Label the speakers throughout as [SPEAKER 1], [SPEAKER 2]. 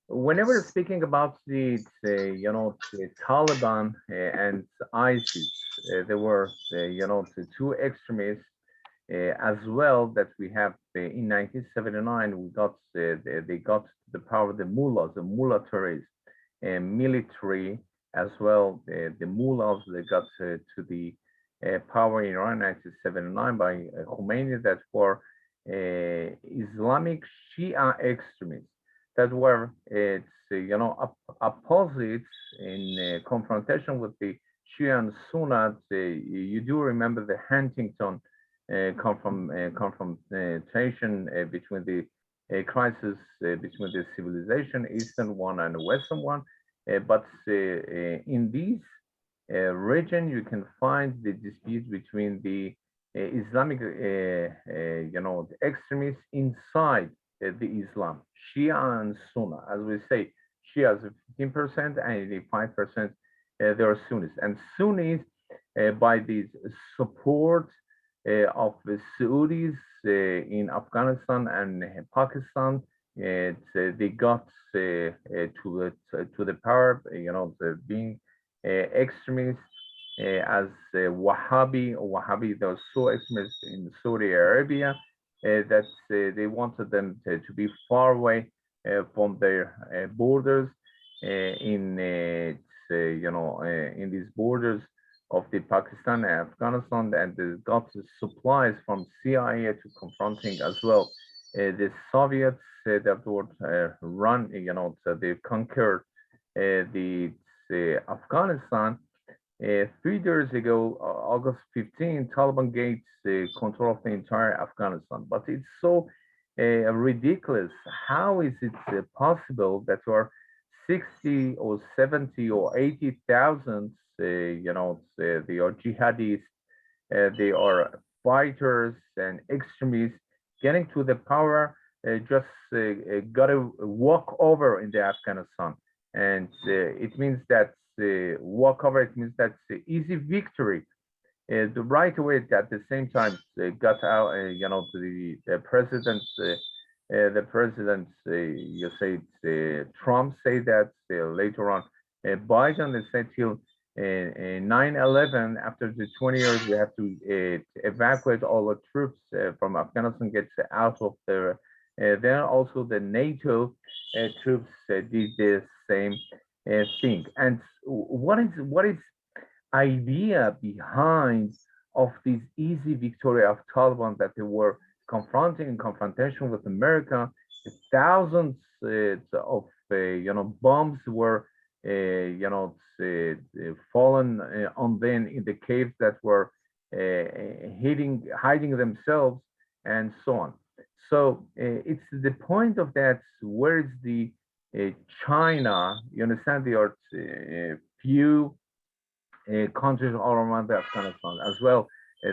[SPEAKER 1] whenever speaking about the Taliban and ISIS, there were the two extremists as well that we have in 1979. We got they got the power, the mullahs, the militaries, military as well. The mullahs, they got to the power in Iran in 1979 by Khomeini, that were Islamic Shia extremists that were opposites in confrontation with the Shia and Sunni. You do remember the Huntington confrontation between the crisis between the civilization, Eastern one and the Western one. But in these region, you can find the dispute between the Islamic, extremists inside the Islam, Shia and Sunni. As we say, Shia is 15% and 85% they are Sunnis. And Sunnis, by the support of the Saudis in Afghanistan and Pakistan, they got to the power, being extremists as Wahhabi. There was so extremists in Saudi Arabia that they wanted them to be far away from their borders in these borders of the Pakistan and Afghanistan, and they got supplies from CIA to confronting as well the Soviets that would run, so they conquered the Afghanistan. 3 years ago, August 15, Taliban gained the control of the entire Afghanistan. But it's so ridiculous. How is it possible that there are 60 or 70 or 80,000, they are jihadists, they are fighters and extremists getting to the power, just got to walk over in the Afghanistan. And it means that walkover, it means that's easy victory. The right away at the same time got out, the president, you say Trump say that later on, Biden they said till 9/11, after the 20 years, we have to evacuate all the troops from Afghanistan, get out of there. Then also the NATO troops did the same thing. And what is idea behind of this easy victory of Taliban, that they were confronting in confrontation with America? Thousands of bombs were fallen on them in the caves that were hiding themselves, and so on. So it's the point of that. Where is the uh, China? You understand, there are few countries all around Afghanistan as well.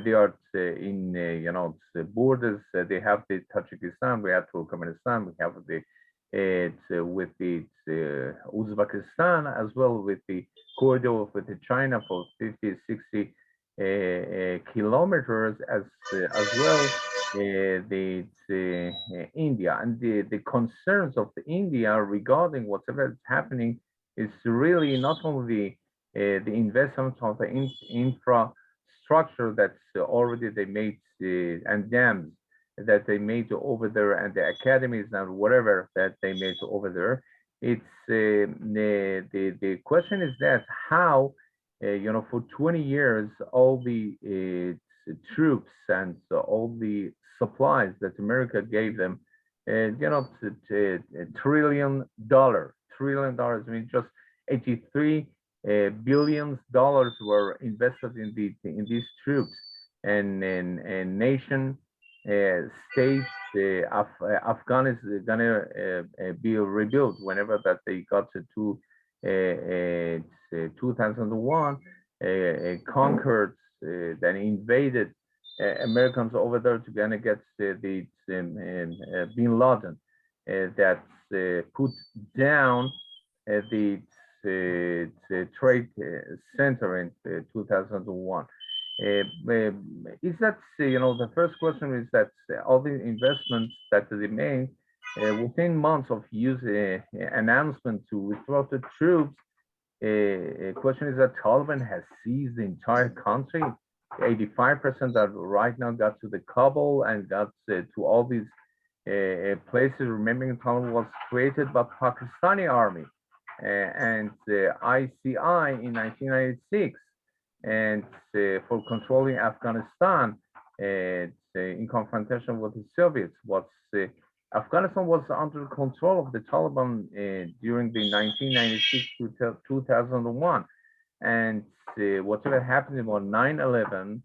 [SPEAKER 1] They are in the borders. They have the Tajikistan, we have Turkmenistan, we have the with the Uzbekistan as well, with the corridor with the China for 50, 60 kilometers as well. The India, and the concerns of the India regarding whatever is happening is really not only the investment of the infrastructure that's already they made, and dams that they made over there, and the academies and whatever that they made over there. It's the question is that how for 20 years all the troops and all the supplies that America gave them, $1 trillion. I mean, just 83 billions dollars were invested in these troops, and nation states. Afghan is gonna be rebuilt whenever that they got to 2001, conquered, then invaded Americans over there to gonna get the Bin Laden, that put down the trade center in 2001. Is that the first question is that all the investments that they made within months of use announcement to withdraw the troops, question is that Taliban has seized the entire country. 85% that right now got to the Kabul and got to all these places. Remembering Taliban was created by Pakistani army and ICI in 1996, and for controlling Afghanistan in confrontation with the Soviets. Afghanistan was under control of the Taliban during the 1996 to 2001, and whatever happened on 9/11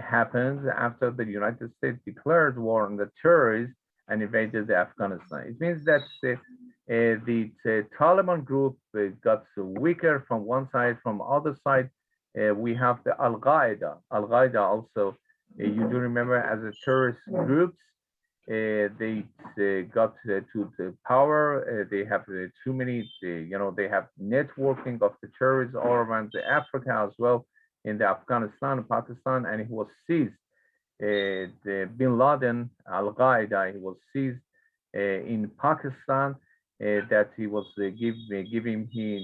[SPEAKER 1] happened after the United States declared war on the terrorists and invaded Afghanistan. It means that the Taliban group got weaker from one side. From other side, we have the Al-Qaeda. Al-Qaeda also, you do remember, as a terrorist groups, they got to the power. They have too many, they have networking of the terrorists all around Africa as well, in the Afghanistan, Pakistan, and he was seized. The Bin Laden, Al-Qaeda, he was seized in Pakistan. That he was giving him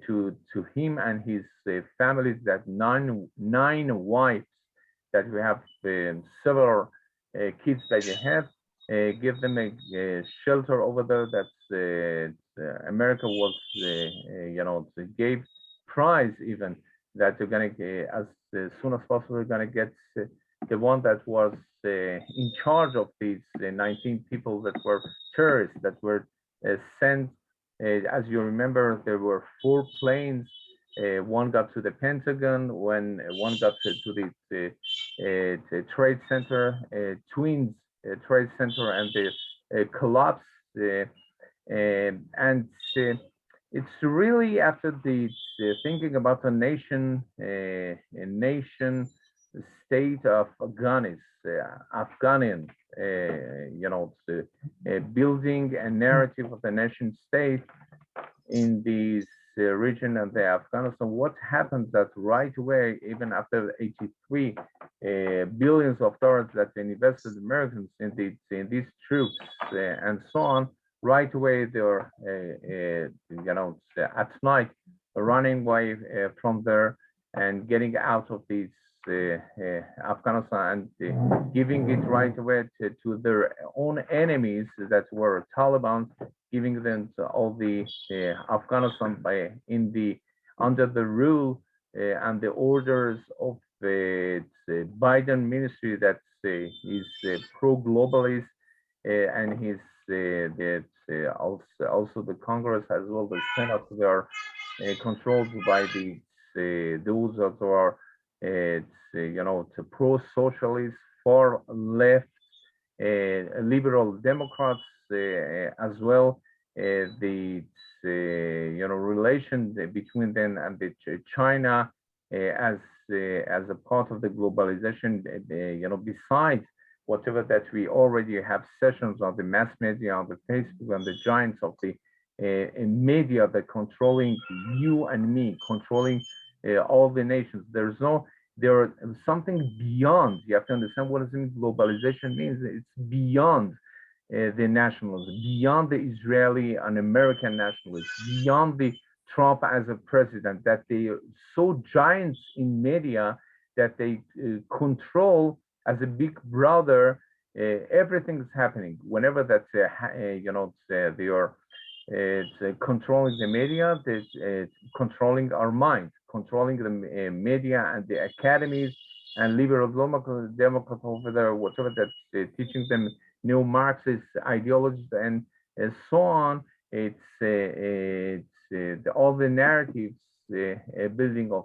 [SPEAKER 1] to him and his families, that nine wives that we have, several kids that you have, give them a shelter over there. That America was, gave prize even that you're gonna as soon as possible you're gonna get the one that was in charge of these 19 people that were terrorists that were sent. As you remember, there were 4 planes. One got to the Pentagon, one got to the Trade Center, Twins Trade Center, and the collapse. And it's really after the thinking about the nation state of Afghanian, building a narrative of the nation state in these region of the Afghanistan. What happened that right away, even after 83 billions of dollars that they invested Americans in these troops and so on, right away they're at night running away from there and getting out of these Afghanistan and giving it right away to their own enemies that were Taliban, giving them all the Afghanistan under the rule and the orders of the Biden ministry that is pro-globalist, and his also the Congress as well, the Senate. They are controlled by those that are pro-socialist, far left, liberal Democrats as well. The relation between them and China as a part of the globalization, besides whatever that we already have sessions on the mass media, on the Facebook, and the giants of the media that controlling you and me, controlling all the nations. There is something beyond. You have to understand what globalization means. It's beyond the nationalism, beyond the Israeli and American nationalists, beyond the Trump as a president, that they are so giants in media that they control as a big brother. Everything is happening whenever that they are controlling the media, controlling our mind, controlling the media and the academies and liberal Democrats over there, whatever that's teaching them neo-Marxist ideologies and so on. It's all the narratives building of